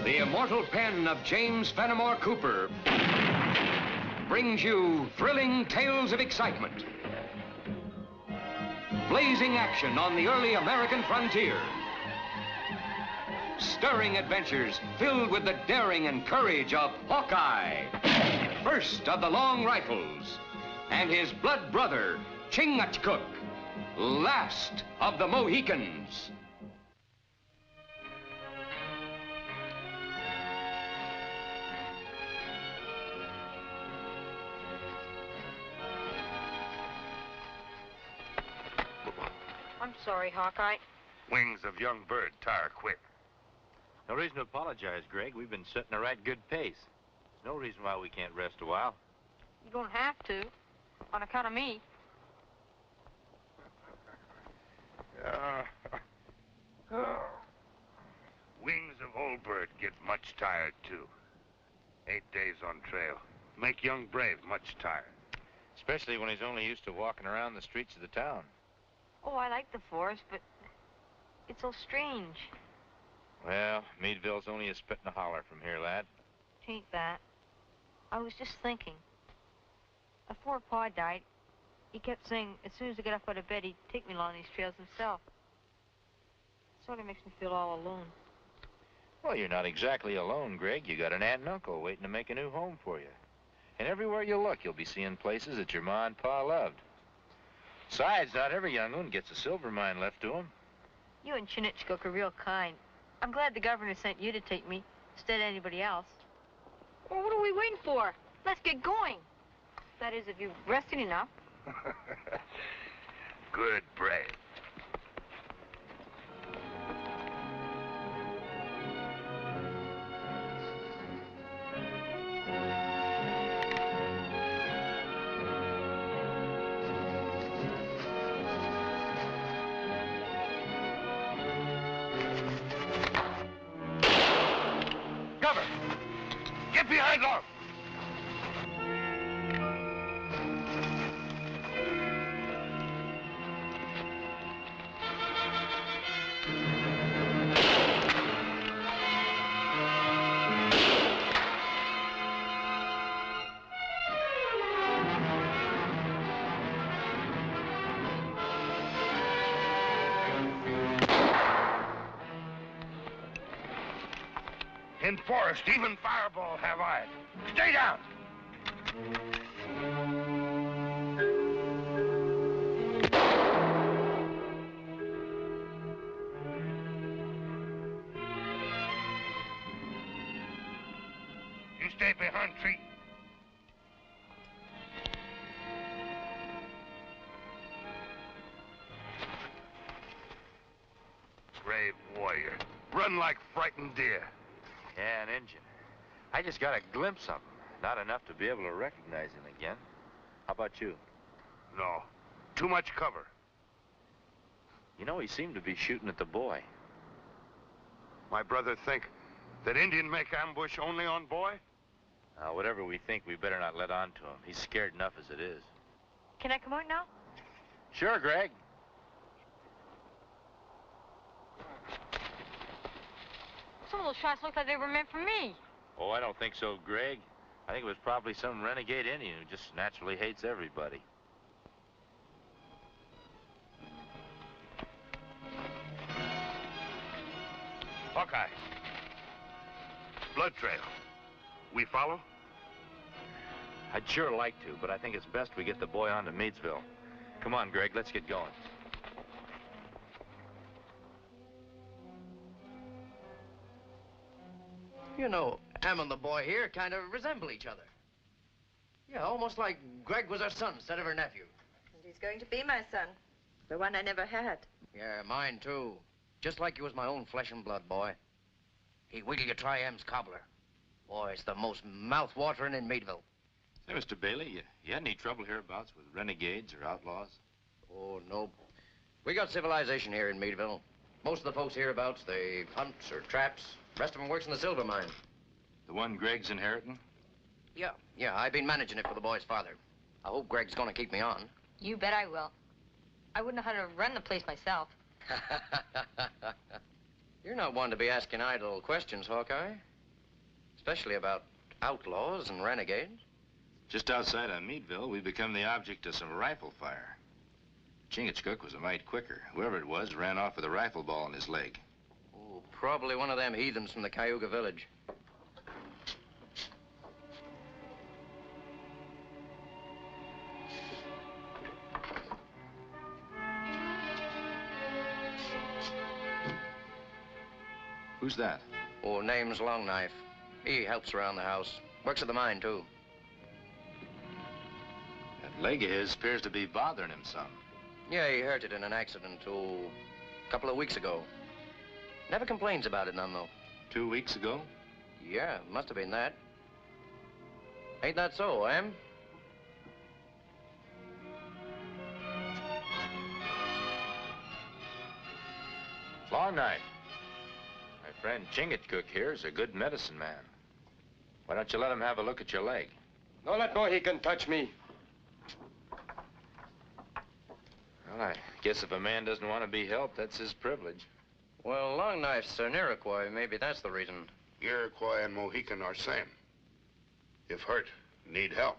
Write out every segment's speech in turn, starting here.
The immortal pen of James Fenimore Cooper brings you thrilling tales of excitement, blazing action on the early American frontier, stirring adventures filled with the daring and courage of Hawkeye, first of the long rifles, and his blood brother, Chingachgook, last of the Mohicans. I'm sorry, Hawkeye. Wings of young bird tire quick. No reason to apologize, Greg. We've been setting a right good pace. There's no reason why we can't rest a while. You don't have to, on account of me. Wings of old bird get much tired, too. 8 days on trail. Make young brave much tired. Especially when he's only used to walking around the streets of the town. Oh, I like the forest, but it's so strange. Well, Meadville's only a spit and a holler from here, lad. Tain't that. I was just thinking. Before Pa died, he kept saying as soon as I get up out of bed, he'd take me along these trails himself. Sort of makes me feel all alone. Well, you're not exactly alone, Greg. You got an aunt and uncle waiting to make a new home for you. And everywhere you look, you'll be seeing places that your ma and pa loved. Besides, not every young one gets a silver mine left to him. You and Chingachgook are real kind. I'm glad the governor sent you to take me instead of anybody else. Well, what are we waiting for? Let's get going. That is, if you've rested enough. Good brave. Get behind Lord! In forest, even fireball have eyes. Stay down! You stay behind tree. Brave warrior. Run like frightened deer. Yeah, an Injun. I just got a glimpse of him. Not enough to be able to recognize him again. How about you? No. Too much cover. You know, he seemed to be shooting at the boy. My brother think that Indian make ambush only on boy? Whatever we think, we better not let on to him. He's scared enough as it is. Can I come out now? Sure, Greg. Some of those shots looked like they were meant for me. Oh, I don't think so, Greg. I think it was probably some renegade Indian who just naturally hates everybody. Hawkeye. Blood trail. We follow? I'd sure like to, but I think it's best we get the boy on to Meadsville. Come on, Greg, let's get going. You know, Em and the boy here kind of resemble each other. Yeah, almost like Greg was her son instead of her nephew. And he's going to be my son. The one I never had. Yeah, mine too. Just like you was my own flesh and blood, boy. Hey, wait till you try Em's cobbler. Boy, it's the most mouth-watering in Meadville. Hey, Mr. Bailey, you had any trouble hereabouts with renegades or outlaws? Oh, no. We got civilization here in Meadville. Most of the folks hereabouts, they hunts or traps. The rest of them works in the silver mine. The one Greg's inheriting? Yeah, I've been managing it for the boy's father. I hope Greg's gonna keep me on. You bet I will. I wouldn't know how to run the place myself. You're not one to be asking idle questions, Hawkeye. Especially about outlaws and renegades. Just outside of Meadville, we become the object of some rifle fire. Chingachgook was a mite quicker. Whoever it was ran off with a rifle ball in his leg. Oh, probably one of them heathens from the Cayuga village. Who's that? Oh, name's Longknife. He helps around the house. Works at the mine, too. That leg of his appears to be bothering him some. Yeah, he hurt it in an accident, a couple of weeks ago. Never complains about it none, though. 2 weeks ago? Yeah, must have been that. Ain't that so, Em? Longknife. My friend Chingachgook here is a good medicine man. Why don't you let him have a look at your leg? Don't let Mohican touch me. Well, I guess if a man doesn't want to be helped, that's his privilege. Well, Longknife's an Iroquois. Maybe that's the reason. Iroquois and Mohican are same. If hurt, need help.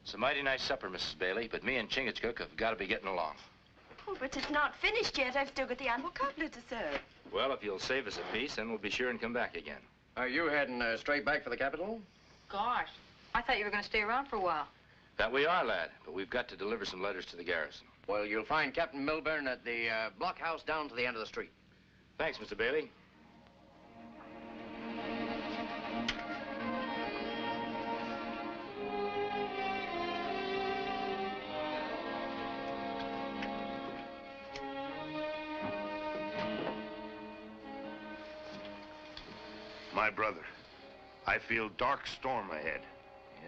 It's a mighty nice supper, Mrs. Bailey, but me and Chingachgook have got to be getting along. Oh, but it's not finished yet. I've still got the animal cutler to serve. Well, if you'll save us a piece, then we'll be sure and come back again. Are you heading straight back for the capital? Gosh, I thought you were going to stay around for a while. That we are, lad, but we've got to deliver some letters to the garrison. Well, you'll find Captain Milburn at the blockhouse down to the end of the street. Thanks, Mr. Bailey. My brother, I feel dark storm ahead.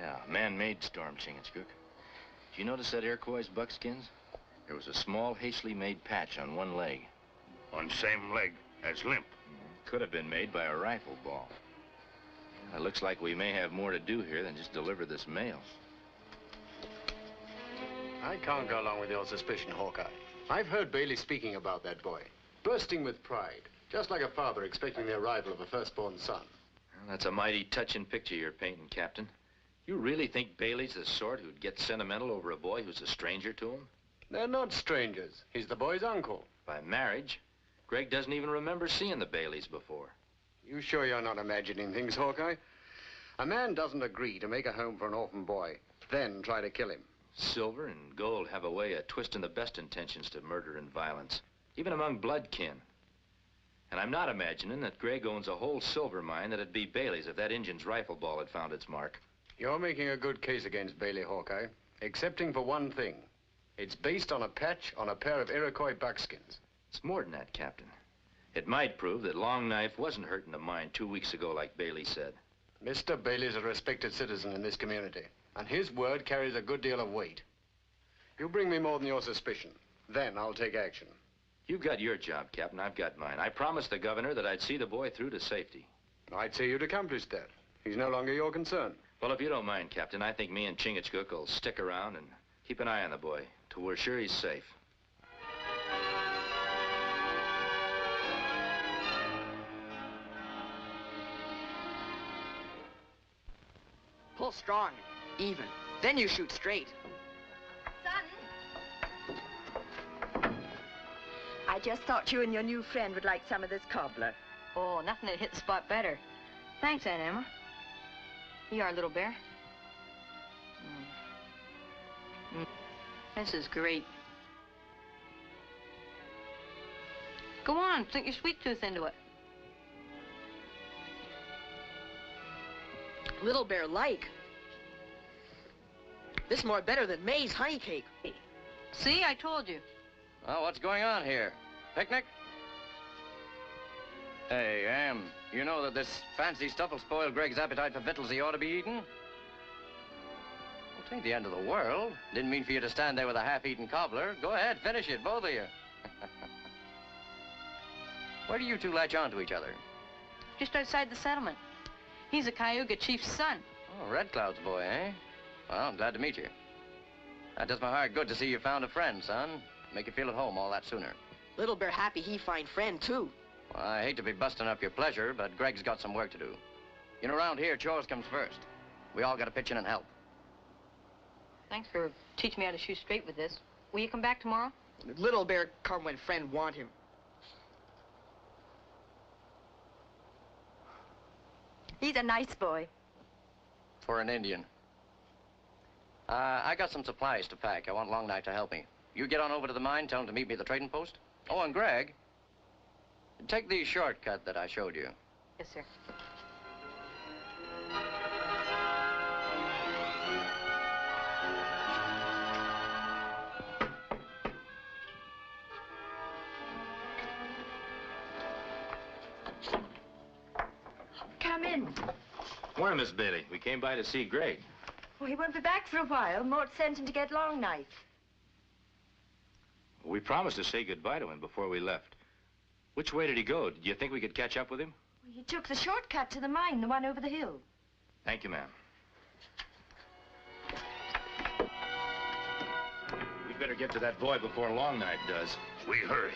Yeah, man-made storm, Chingachgook. Did you notice that Iroquois' buckskins? There was a small, hastily made patch on one leg. On same leg as limp. Could have been made by a rifle ball. It looks like we may have more to do here than just deliver this mail. I can't go along with your suspicion, Hawkeye. I've heard Bailey speaking about that boy, bursting with pride, just like a father expecting the arrival of a firstborn son. Well, that's a mighty touching picture you're painting, Captain. You really think Bailey's the sort who'd get sentimental over a boy who's a stranger to him? They're not strangers. He's the boy's uncle. By marriage, Greg doesn't even remember seeing the Baileys before. You sure you're not imagining things, Hawkeye? A man doesn't agree to make a home for an orphan boy, then try to kill him. Silver and gold have a way of twisting the best intentions to murder and violence, even among blood kin. And I'm not imagining that Greg owns a whole silver mine that'd be Bailey's if that Injun's rifle ball had found its mark. You're making a good case against Bailey, Hawkeye, excepting for one thing. It's based on a patch on a pair of Iroquois buckskins. It's more than that, Captain. It might prove that Longknife wasn't hurting the mine 2 weeks ago like Bailey said. Mr. Bailey's a respected citizen in this community, and his word carries a good deal of weight. You bring me more than your suspicion, then I'll take action. You've got your job, Captain. I've got mine. I promised the governor that I'd see the boy through to safety. I'd say you'd accomplished that. He's no longer your concern. Well, if you don't mind, Captain, I think me and Chingachgook will stick around and keep an eye on the boy till we're sure he's safe. Pull strong, even. Then you shoot straight. Son! I just thought you and your new friend would like some of this cobbler. Oh, nothing would hit the spot better. Thanks, Aunt Emma. You are, little bear. This is great. Go on, sink your sweet tooth into it. Little bear like. This more better than May's honey cake. See, I told you. Oh, what's going on here? Picnic? Hey, you know that this fancy stuff will spoil Greg's appetite for victuals he ought to be eating? Well, it ain't the end of the world. Didn't mean for you to stand there with a half-eaten cobbler. Go ahead, finish it, both of you. Where do you two latch on to each other? Just outside the settlement. He's a Cayuga chief's son. Oh, Red Cloud's boy, eh? Well, I'm glad to meet you. That does my heart good to see you found a friend, son. Make you feel at home all that sooner. Little Bear happy he find friend, too. Well, I hate to be busting up your pleasure, but Greg's got some work to do. You know, around here, chores comes first. We all got to pitch in and help. Thanks for teaching me how to shoot straight with this. Will you come back tomorrow? Little Bear come when friend want him. He's a nice boy. For an Indian. I got some supplies to pack. I want Long Knife to help me. You get on over to the mine, tell him to meet me at the trading post. Oh, and Greg, take the shortcut that I showed you. Yes, sir. Come in. Morning, Miss Bailey. We came by to see Greg. Well, he won't be back for a while. Mort sent him to get Long Knife. We promised to say goodbye to him before we left. Which way did he go? Did you think we could catch up with him? Well, he took the shortcut to the mine, the one over the hill. Thank you, ma'am. We'd better get to that boy before Long Knife does. We hurry.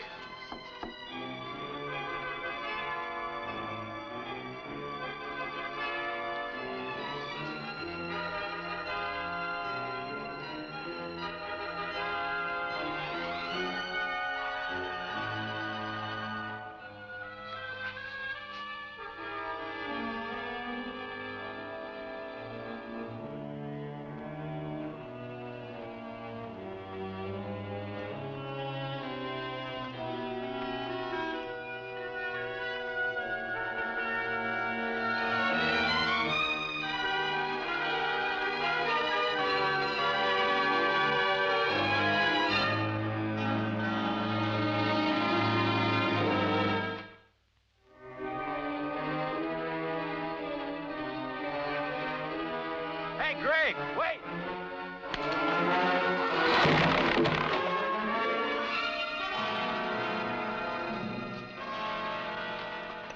Hey, Greg, wait!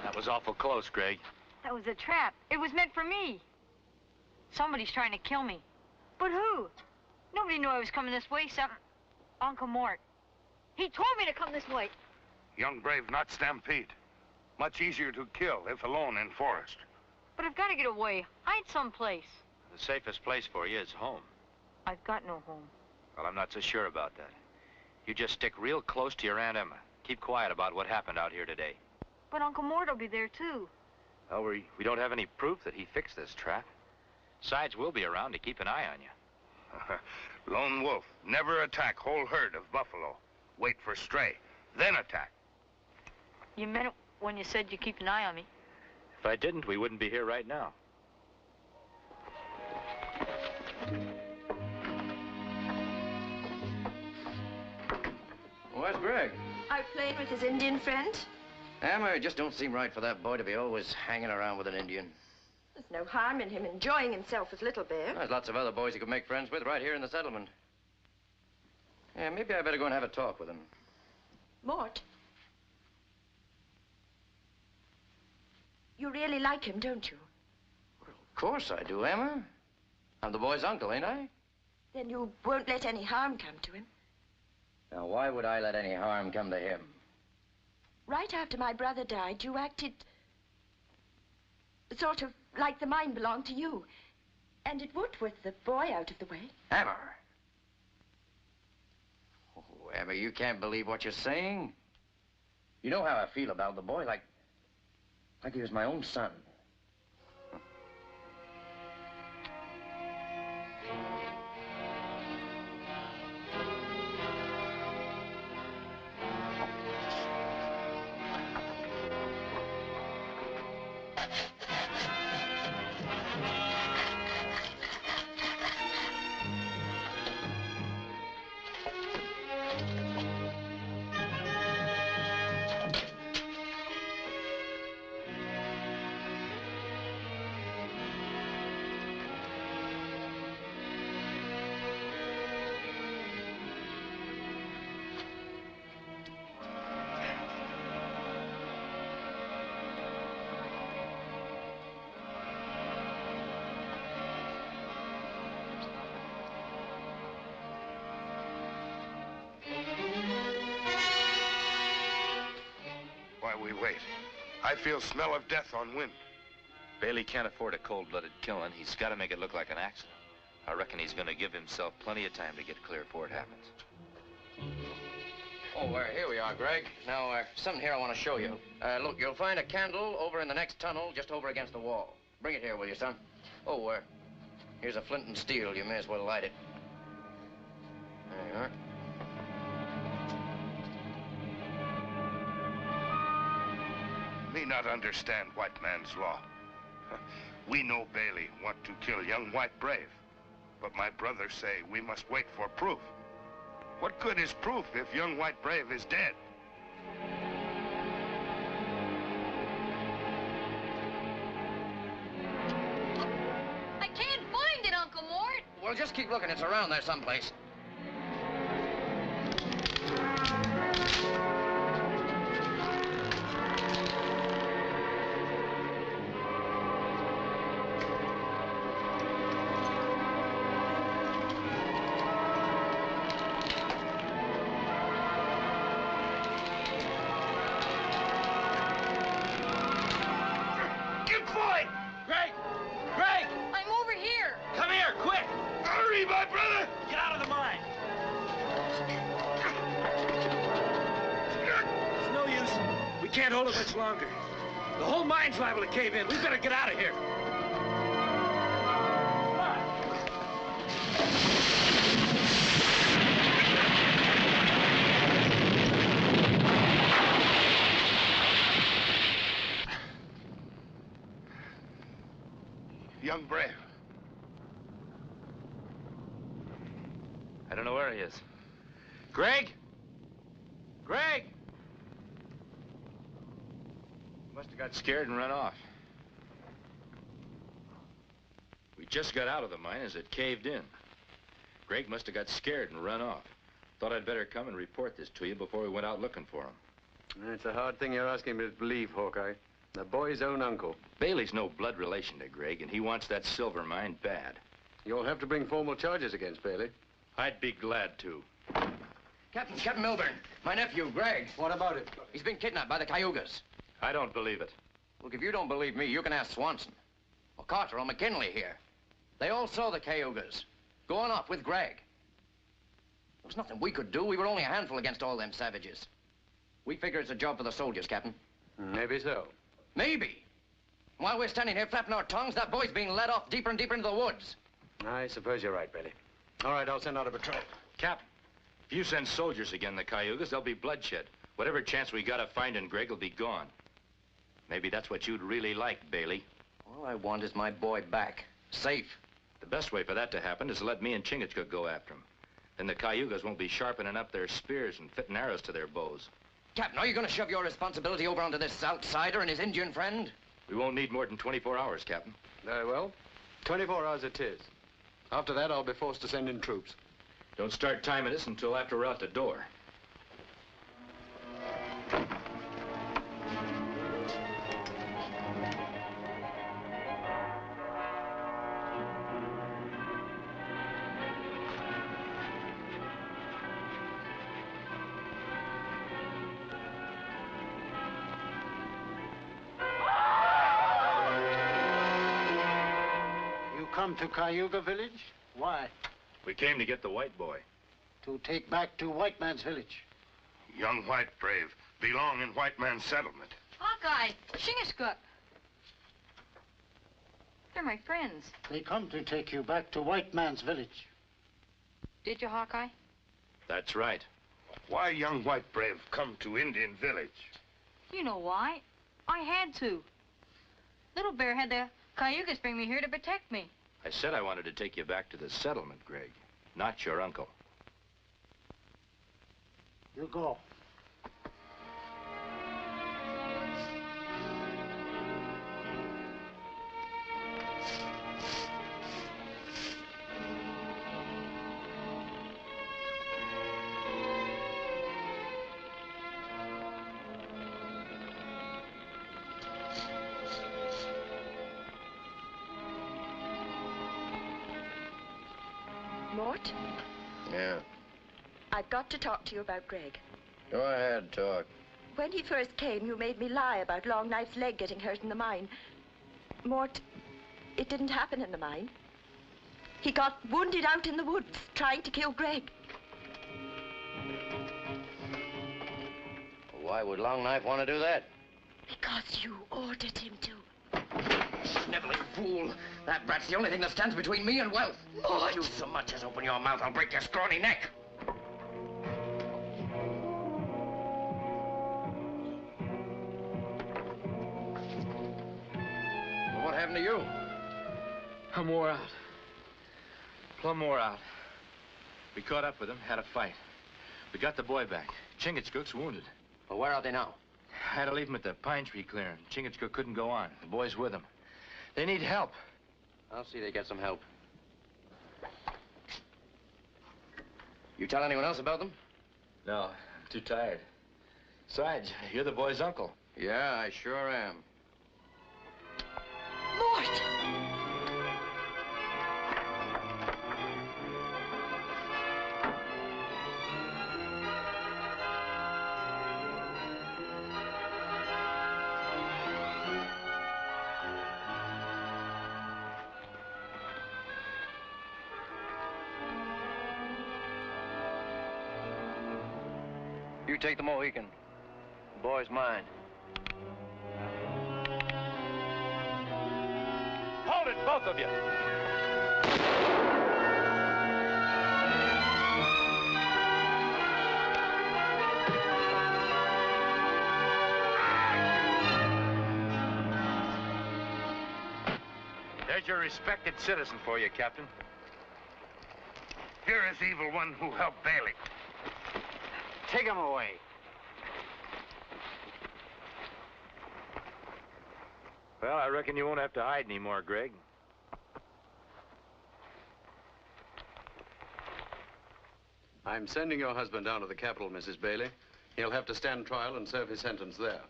That was awful close, Greg. That was a trap. It was meant for me. Somebody's trying to kill me. But who? Nobody knew I was coming this way except Uncle Mort. He told me to come this way. Young brave, not stampede. Much easier to kill if alone in forest. But I've got to get away. Hide someplace. The safest place for you is home. I've got no home. Well, I'm not so sure about that. You just stick real close to your Aunt Emma. Keep quiet about what happened out here today. But Uncle Mort will be there, too. Well, we don't have any proof that he fixed this trap. Besides, we'll be around to keep an eye on you. Lone wolf, never attack whole herd of buffalo. Wait for stray, then attack. You meant it when you said you keep an eye on me. If I didn't, we wouldn't be here right now. Where's Greg? Out playing with his Indian friend. Emma, it just don't seem right for that boy to be always hanging around with an Indian. There's no harm in him enjoying himself with Little Bear. There's lots of other boys he could make friends with right here in the settlement. Yeah, maybe I better go and have a talk with him. Mort. You really like him, don't you? Well, of course I do, Emma. I'm the boy's uncle, ain't I? Then you won't let any harm come to him. Now, why would I let any harm come to him? Right after my brother died, you acted sort of like the mine belonged to you. And it would with the boy out of the way. Emma. Oh, Emma, you can't believe what you're saying. You know how I feel about the boy, like he was my own son. we wait? I feel smell of death on wind. Bailey can't afford a cold-blooded killing. He's got to make it look like an accident. I reckon he's going to give himself plenty of time to get clear before it happens. Oh, here we are, Greg. Now, something here I want to show you. Look, you'll find a candle over in the next tunnel, just over against the wall. Bring it here, will you, son? Oh, here's a flint and steel. You may as well light it. There you are. Me not understand white man's law. We know Bailey want to kill young white brave. But my brothers say we must wait for proof. What good is proof if young white brave is dead? I can't find it, Uncle Mort. Well, just keep looking. It's around there someplace. Can't hold it much longer. The whole mine's liable to cave in. We better get out of here. Young brave. I don't know where he is. Greg? Greg? Must have got scared and run off. We just got out of the mine as it caved in. Greg must have got scared and run off. Thought I'd better come and report this to you before we went out looking for him. It's a hard thing you're asking me to believe, Hawkeye. The boy's own uncle. Bailey's no blood relation to Greg, and he wants that silver mine bad. You'll have to bring formal charges against Bailey. I'd be glad to. Captain Milburn, my nephew, Greg. What about it? He's been kidnapped by the Cayugas. I don't believe it. Look, if you don't believe me, you can ask Swanson. Or Carter or McKinley here. They all saw the Cayugas going off with Greg. There was nothing we could do. We were only a handful against all them savages. We figure it's a job for the soldiers, Captain. Maybe so. Maybe. While we're standing here flapping our tongues, that boy's being led off deeper and deeper into the woods. I suppose you're right, Bailey. All right, I'll send out a patrol. Captain, if you send soldiers again the Cayugas, there'll be bloodshed. Whatever chance we got of finding Greg will be gone. Maybe that's what you'd really like, Bailey. All I want is my boy back. Safe. The best way for that to happen is to let me and Chingachgook go after him. Then the Cayugas won't be sharpening up their spears and fitting arrows to their bows. Captain, are you going to shove your responsibility over onto this outsider and his Indian friend? We won't need more than 24 hours, Captain. Very well. 24 hours it is. After that, I'll be forced to send in troops. Don't start timing this until after we're out the door. Come to Cayuga village? Why? We came to get the white boy. To take back to white man's village. Young white brave belong in white man's settlement. Hawkeye, Chingachgook. They're my friends. They come to take you back to white man's village. Did you, Hawkeye? That's right. Why young white brave come to Indian village? You know why. I had to. Little Bear had the Cayugas bring me here to protect me. I said I wanted to take you back to the settlement, Greg, not your uncle. You go. Mort, Yeah. I've got to talk to you about Greg. Go ahead, talk. When he first came, you made me lie about Long Knife's leg getting hurt in the mine. Mort, it didn't happen in the mine. He got wounded out in the woods, trying to kill Greg. Why would Long Knife want to do that? Because you ordered him to. Sniveling fool. That brat's the only thing that stands between me and wealth. Mort! If you so much as open your mouth, I'll break your scrawny neck. Well, what happened to you? I'm wore out. Plumb wore out. We caught up with him, had a fight. We got the boy back. Chingachgook's wounded. Well, where are they now? I had to leave him at the pine tree clearing. Chingachgook couldn't go on. The boy's with him. They need help. I'll see they get some help. You tell anyone else about them? No, I'm too tired. Besides, you're the boy's uncle. Yeah, I sure am. Mort! You take the Mohican. The boy's mine. Hold it, both of you! There's your respected citizen for you, Captain. Here is evil one who helped Bailey. Take him away. Well, I reckon you won't have to hide anymore, Greg. I'm sending your husband down to the capital, Mrs. Bailey. He'll have to stand trial and serve his sentence there.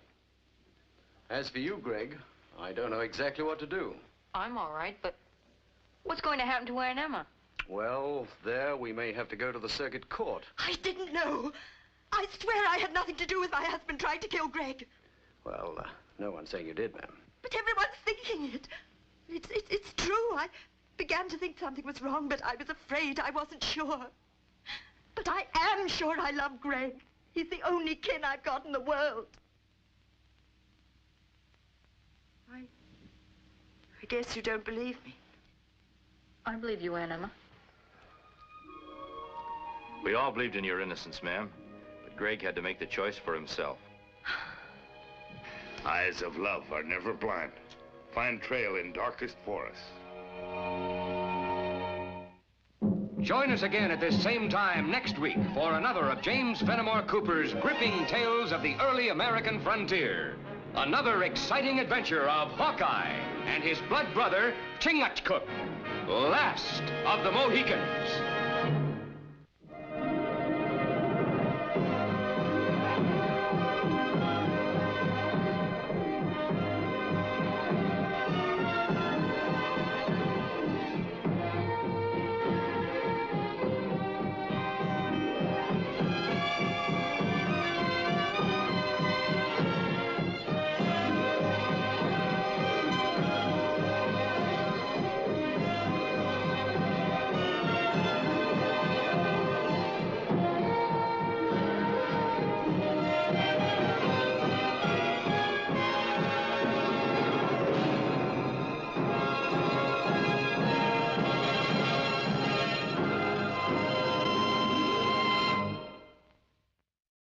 As for you, Greg, I don't know exactly what to do. I'm all right, but what's going to happen to Aunt Emma? Well, there we may have to go to the circuit court. I didn't know. I swear I had nothing to do with my husband trying to kill Greg. Well, no one's saying you did, ma'am. But everyone's thinking it. It's true. I began to think something was wrong, but I was afraid. I wasn't sure. But I am sure I love Greg. He's the only kin I've got in the world. I guess you don't believe me. I believe you, Aunt Emma. We all believed in your innocence, ma'am. But Greg had to make the choice for himself. Eyes of love are never blind. Find trail in darkest forest. Join us again at this same time next week for another of James Fenimore Cooper's gripping tales of the early American frontier. Another exciting adventure of Hawkeye and his blood brother, Chingachgook, last of the Mohicans.